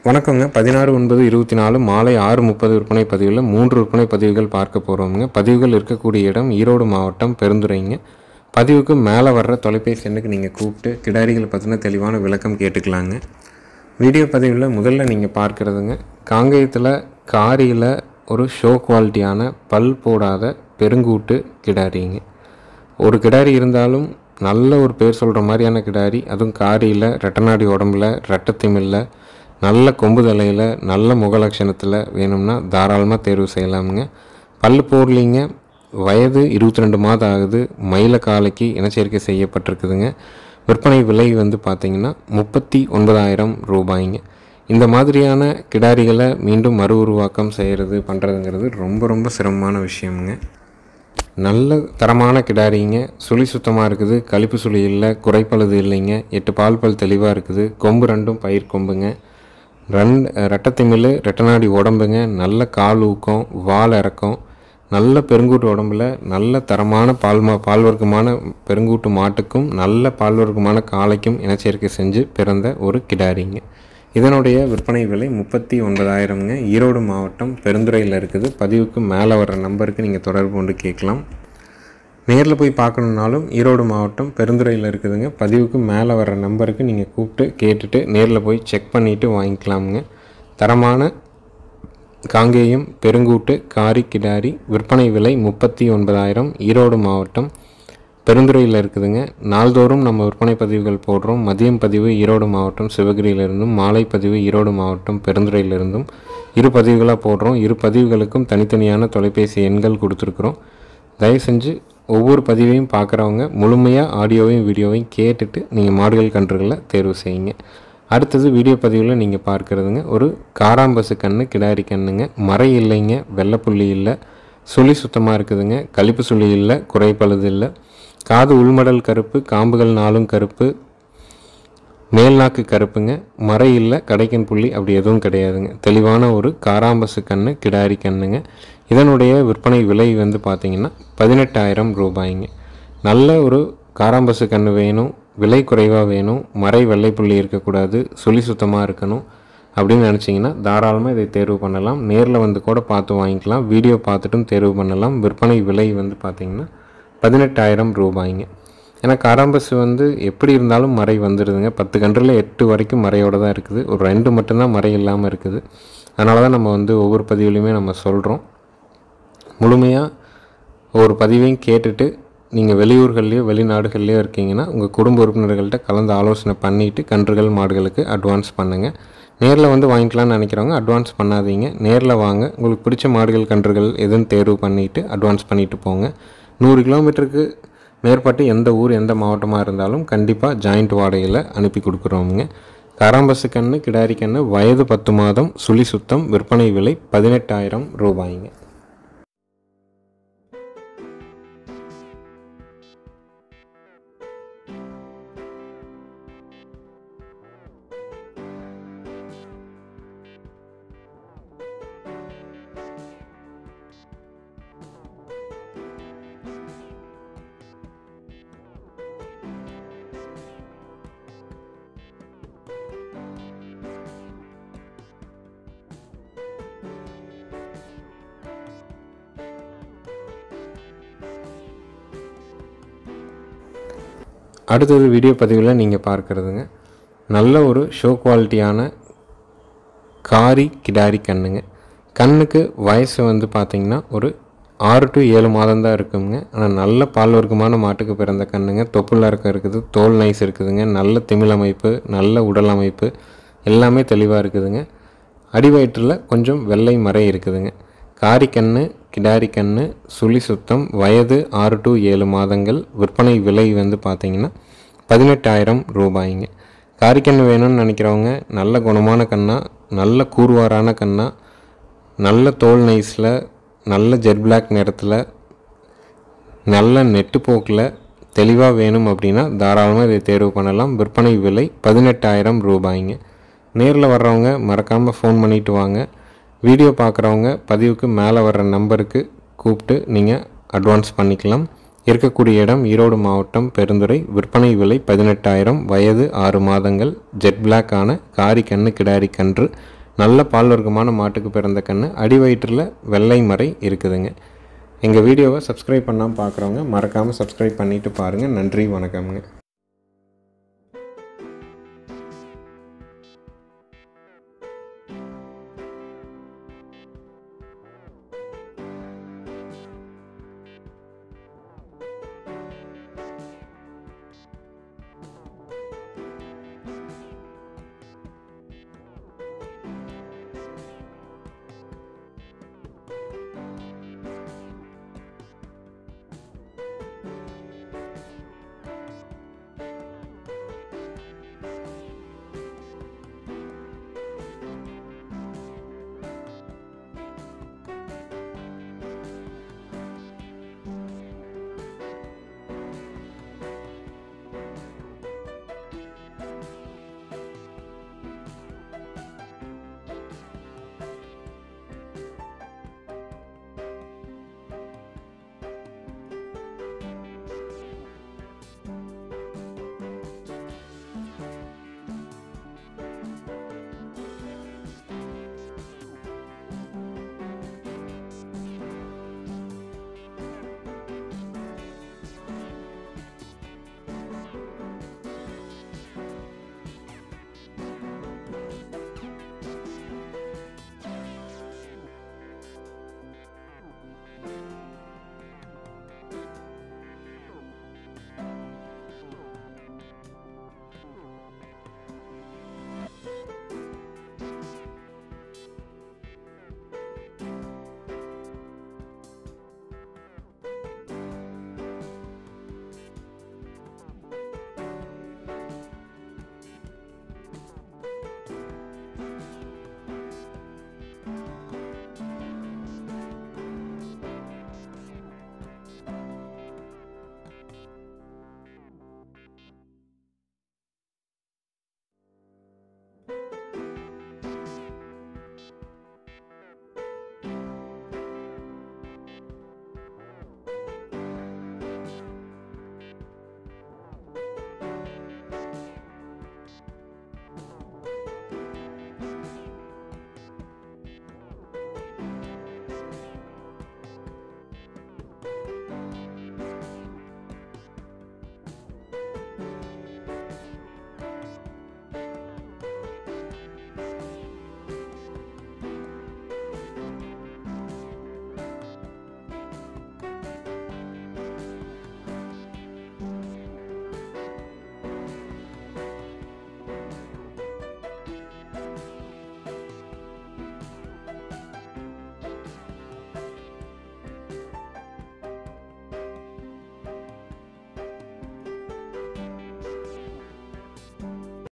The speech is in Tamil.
வணக்கங்க. 16/9/24 மாலை 6:30 விற்பனை பதிவில் 3 விற்பனை பதிவுகள் பார்க்க போகிறோமுங்க. பதிவுகள் இருக்கக்கூடிய இடம் ஈரோடு மாவட்டம் பெருந்துறைங்க. பதிவுக்கு மேலே வர்ற தொலைபேசி எண்ணுக்கு நீங்கள் கூப்பிட்டு கிடாரிகளை பற்றின தெளிவான விளக்கம் கேட்டுக்கலாங்க. வீடியோ பதிவில் முதல்ல நீங்கள் பார்க்குறதுங்க, காங்கேயத்தில் காரியில் ஒரு ஷோ குவாலிட்டியான பல் போடாத பெருங்கூட்டு கிடாரிங்க. ஒரு கிடாரி இருந்தாலும் நல்ல ஒரு பேர் சொல்கிற மாதிரியான கிடாரி, அதுவும் காரியில் ரெட்டநாடி உடம்புல ரெட்டத்திமில்ல நல்ல கொம்பு தலையில் நல்ல முகலட்சணத்தில் வேணும்னா தாராளமாக தேர்வு செய்யலாமுங்க. பல் போடலிங்க, வயது 22 மாதம் ஆகுது, மயில காலைக்கு இனச்சேர்க்கை செய்யப்பட்டிருக்குதுங்க. விற்பனை விலை பார்த்திங்கன்னா 39,000 ரூபாய்ங்க. இந்த மாதிரியான கிடாரிகளை மீண்டும் மறு உருவாக்கம் பண்ணுறதுங்கிறது ரொம்ப சிரமமான விஷயமுங்க. நல்ல தரமான கிடாரிங்க, சுழி சுத்தமாக இருக்குது, கழிப்பு சுழி இல்லை, குறைப்பழுது இல்லைங்க, 8 பால் பல் தெளிவாக இருக்குது, கொம்பு ரெண்டும் பயிர் கொம்புங்க, ரெட்டத்திமில் ரெட்டநாடி உடம்புங்க, நல்ல கால் ஊக்கம், வால் இறக்கம், நல்ல பெருங்கூட்டு உடம்புல நல்ல தரமான பால்வர்க்கமான பெருங்கூட்டு மாட்டுக்கும் நல்ல பால்வர்க்கமான காளைக்கும் இனச்சேர்க்கை செஞ்சு பிறந்த ஒரு கிடாரிங்க. இதனுடைய விற்பனை விலை 39,000ங்க. ஈரோடு மாவட்டம் பெருந்துறையில் இருக்குது. பதிவுக்கு மேலே வர்ற நம்பருக்கு நீங்கள் தொடர்பு கொண்டு கேட்கலாம். நேரில் போய் பார்க்கணுன்னாலும் ஈரோடு மாவட்டம் பெருந்துறையில் இருக்குதுங்க. பதிவுக்கு மேலே வர்ற நம்பருக்கு நீங்கள் கூப்பிட்டு கேட்டுட்டு நேரில் போய் செக் பண்ணிவிட்டு வாங்கிக்கலாமுங்க. தரமான காங்கேயம் பெருங்கூட்டு காரி கிடாரி விற்பனை விலை 39,000, ஈரோடு மாவட்டம் பெருந்துறையில் இருக்குதுங்க. நாள்தோறும் நம்ம விற்பனை பதிவுகள் போடுறோம். மதியம் பதிவு ஈரோடு மாவட்டம் சிவகிரியிலிருந்தும், மாலை பதிவு ஈரோடு மாவட்டம் பெருந்துறையிலிருந்தும் இரு பதிவுகளாக போடுறோம். இரு பதிவுகளுக்கும் தனித்தனியான தொலைபேசி எண்கள் கொடுத்துருக்குறோம். தயவு செஞ்சு ஒவ்வொரு பதிவையும் பார்க்குறவங்க முழுமையாக ஆடியோவையும் வீடியோவையும் கேட்டுட்டு நீங்கள் மாடுகள் கன்றுகளை தேர்வு செய்யுங்க. அடுத்தது வீடியோ பதிவில் நீங்கள் பார்க்குறதுங்க, ஒரு காராம்பசு கன்று கிடாரி கன்றுங்க. மறை இல்லைங்க, வெள்ளைப்புள்ளி இல்லை, சுழி சுத்தமாக இருக்குதுங்க, கழிப்பு சுழி இல்லை, குறைப்பழுது இல்லை, காது உள்மடல் கருப்பு, காம்புகள் 4 கருப்பு, மேல்நாக்கு கருப்புங்க, மறை இல்லை, கடைக்கன் புள்ளி அப்படி எதுவும் கிடையாதுங்க. தெளிவான ஒரு காராம்பசு கன்று கிடாரி கன்றுங்க. இதனுடைய விற்பனை விலை பார்த்திங்கன்னா 18,000 ரூபாய்ங்க. நல்ல ஒரு காராம்பசு கன்று வேணும், விலை குறைவாக வேணும், மறை வெள்ளைப்புள்ளி இருக்கக்கூடாது, சுழி சுத்தமாக இருக்கணும் அப்படின்னு நினச்சிங்கன்னா தாராளமாக இதை தேர்வு பண்ணலாம். நேரில் கூட பார்த்து வாங்கிக்கலாம், வீடியோ பார்த்துட்டும் தேர்வு பண்ணலாம். விற்பனை விலை பார்த்திங்கன்னா 18,000 ரூபாய்ங்க. ஏன்னா காராம்பசு எப்படி இருந்தாலும் மறை வந்துடுதுங்க. 10 கன்றில் 8 வரைக்கும் மறையோடு தான் இருக்குது. ஒரு 2 மட்டும்தான் மறை இல்லாமல் இருக்குது. அதனால தான் நம்ம ஒவ்வொரு பதிவுலையுமே நம்ம சொல்கிறோம். முழுமையாக ஒரு பதிவையும் கேட்டுட்டு நீங்கள் வெளியூர்கள்லையோ வெளிநாடுகள்லையோ இருக்கீங்கன்னா உங்கள் குடும்ப உறுப்பினர்கள்ட்ட கலந்து ஆலோசனை பண்ணிவிட்டு கன்றுகள் மாடுகளுக்கு அட்வான்ஸ் பண்ணுங்கள். நேரில் வாங்கிக்கலாம்னு நினைக்கிறவங்க அட்வான்ஸ் பண்ணாதீங்க. நேரில் வாங்க, உங்களுக்கு பிடிச்ச மாடுகள் கன்றுகள் எதுன்னு தேர்வு பண்ணிவிட்டு அட்வான்ஸ் பண்ணிவிட்டு போங்க. 100 கிலோமீட்டருக்கு மேற்பட்டு எந்த ஊர் எந்த மாவட்டமாக இருந்தாலும் கண்டிப்பாக ஜாயிண்ட் வாடகையில் அனுப்பி கொடுக்குறோமுங்க. காராம்பசு கன்று கிடாரி கன்று, வயது 10 மாதம், சுழி சுத்தம், விற்பனை விலை 18,000 ரூபாய்ங்க. அடுத்தது வீடியோ பதிவில் நீங்கள் பார்க்குறதுங்க, நல்ல ஒரு ஷோ குவாலிட்டியான காரி கிடாரி கன்றுங்க. கண்ணுக்கு வயசு பார்த்திங்கன்னா ஒரு 6 to 7 மாதம் தான் இருக்குங்க. ஆனால் நல்ல பால்வர்க்கமான மாட்டுக்கு பிறந்த கன்றுங்க. தொப்புள் இறக்கம் இருக்குது, தோல் நைஸ் இருக்குதுங்க, நல்ல திமிழ் அமைப்பு, நல்ல உடல் அமைப்பு எல்லாமே தெளிவாக இருக்குதுங்க. அடிவயிற்றில் கொஞ்சம் வெள்ளை மறை இருக்குதுங்க. காரி கன்று கிடாரி கன்று, சுழி சுத்தம், வயது 6 to 7 மாதங்கள். விற்பனை விலை பார்த்திங்கன்னா 18,000 ரூபாய்ங்க. காரிக்கன்று வேணும்னு நினைக்கிறவங்க நல்ல குணமான கண்ணா, நல்ல கூர்வாரான கண்ணா, நல்ல தோல் நைஸில், நல்ல ஜெட் பிளாக் நிறத்தில், நல்ல நெட்டு போக்கில் தெளிவாக வேணும் அப்படின்னா தாராளமாக இதை தேர்வு பண்ணலாம். விற்பனை விலை 18,000 ரூபாய்ங்க. நேரில் வர்றவங்க மறக்காமல் ஃபோன் பண்ணிவிட்டு வாங்க. வீடியோ பார்க்குறவங்க பதிவுக்கு மேலே வர்ற நம்பருக்கு கூப்பிட்டு நீங்கள் அட்வான்ஸ் பண்ணிக்கலாம். இருக்கக்கூடிய இடம் ஈரோடு மாவட்டம் பெருந்துறை. விற்பனை விலை 18,000. வயது 6 மாதங்கள். ஜெட் பிளாக் ஆன காரி கன்று கிடாரி கன்று. நல்ல பால் வர்க்கமான மாட்டுக்கு பிறந்த கன்று. அடிவயிற்றில் வெள்ளை மறை இருக்குதுங்க. எங்கள் வீடியோவை சப்ஸ்கிரைப் பண்ணாமல் பார்க்குறவங்க மறக்காமல் சப்ஸ்கிரைப் பண்ணிவிட்டு பாருங்கள். நன்றி, வணக்கம்ங்க.